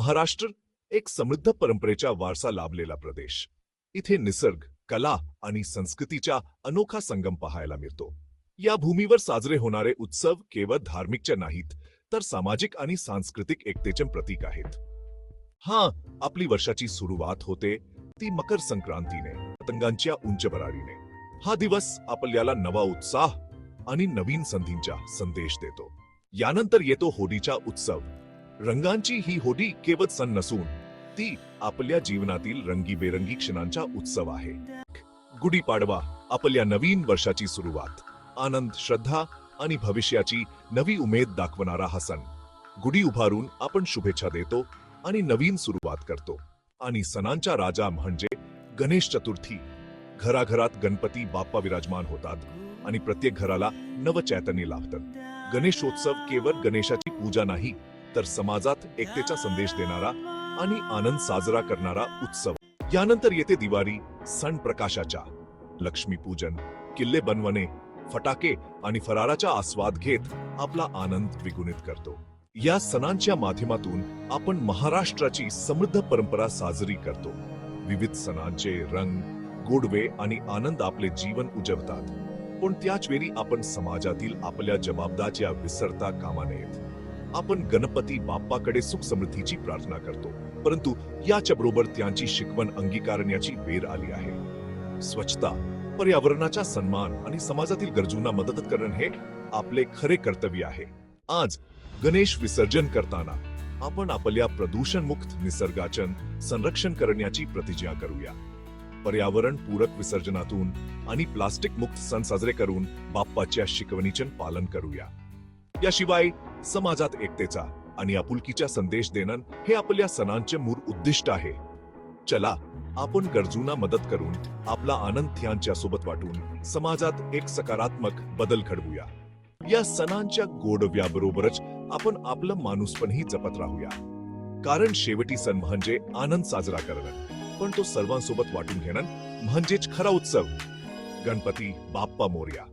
महाराष्ट्र एक समृद्ध परंपरेचा वारसा लाभलेला प्रदेश. इथे निसर्ग, कला आणि संस्कृतीचा अनोखा संगम पाहायला मिळतो. या भूमीवर साजरे होणारे उत्सव केवळ धार्मिकचे नाहीत, तर सामाजिक आणि सांस्कृतिक एकतेचे प्रतीक आहेत. आपली वर्षाची सुरुवात होते ती मकर संक्रांतीने, पतंगांच्या उंच भरारीने. हा दिवस आपल्याला नवा उत्साह आणि नवीन संधींचा संदेश देतो. यानंतर येतो होळीचा उत्सव. रंगांची ही होळी केवळ सण नसून ती आपल्या जीवनातील रंगीबेरंगी क्षणांचा उत्सव आहे. गुढीपाडवा आपल्या नवीन वर्षाची सुरुवात, आनंद, श्रद्धा आणि भविष्याची नवी उमेद दाखवणारा हा सण. गुढी उभारून आपण शुभेच्छा देतो आणि नवीन सुरुवात करतो. आणि सणांचा राजा म्हणजे गणेश चतुर्थी. घराघरात गणपती बाप्पा विराजमान होतात आणि प्रत्येक घराला नवचैतन्य लाभतं. गणेशोत्सव केवळ गणेशाची पूजा नाही, तर समाजात एकतेचा संदेश देणारा आणि आनंद साजरा करणारा उत्सव. यानंतर येते दिवाळी, सण प्रकाशाचा. लक्ष्मीपूजन, किल्ले बनवणे, फटाके आणि फराळाचा आस्वाद घेत आपला आनंद द्विगुणित करतो. या सणांच्या माध्यमातून आपण महाराष्ट्राची समृद्ध परंपरा साजरी करतो. विविध सणांचे रंग, गोडवे आणि आनंद आपले जीवन उजवतात. पण त्याच वेळी आपण समाजातील आपल्या जबाबदाऱ्या विसरता कामा नयेत. आपण गणपती बाप्पाकडे सुख समृद्धीची प्रार्थना करतो, परंतु याच्या बरोबर त्यांची शिकवण अंगीकारण्याची वेळ आली आहे. स्वच्छता, पर्यावरणाचा सन्मान आणि समाजातील गरजूंना मदत करणे हे आपले खरे कर्तव्य आहे. आज गणेश विसर्जन करताना आपण आपल्या प्रदूषणमुक्त निसर्गाचे संरक्षण करण्याची प्रतिज्ञा करूया. पर्यावरण पूरक विसर्जनातून आणि प्लास्टिक मुक्त सण साजरे करून बाप्पाच्या शिकवणीचे पालन करूया. याशिवाय समाजात एकतेचा आणि आपुलकीचा संदेश देणं हे आपल्या सणांचे मूळ उद्दिष्ट आहे. चला आपण गरजूंना मदत करून आपला आनंद त्यांच्या सोबत वाटून समाजात एक सकारात्मक बदल घडवूया. या सणांच्या गोडव्याबरोबरच आपण आपलं माणूसपणही जपत राहूया. कारण शेवटी सण म्हणजे आनंद साजरा करणं, पण तो सर्वांसोबत वाटून घेणं म्हणजेच खरा उत्सव. गणपती बाप्पा मोरया.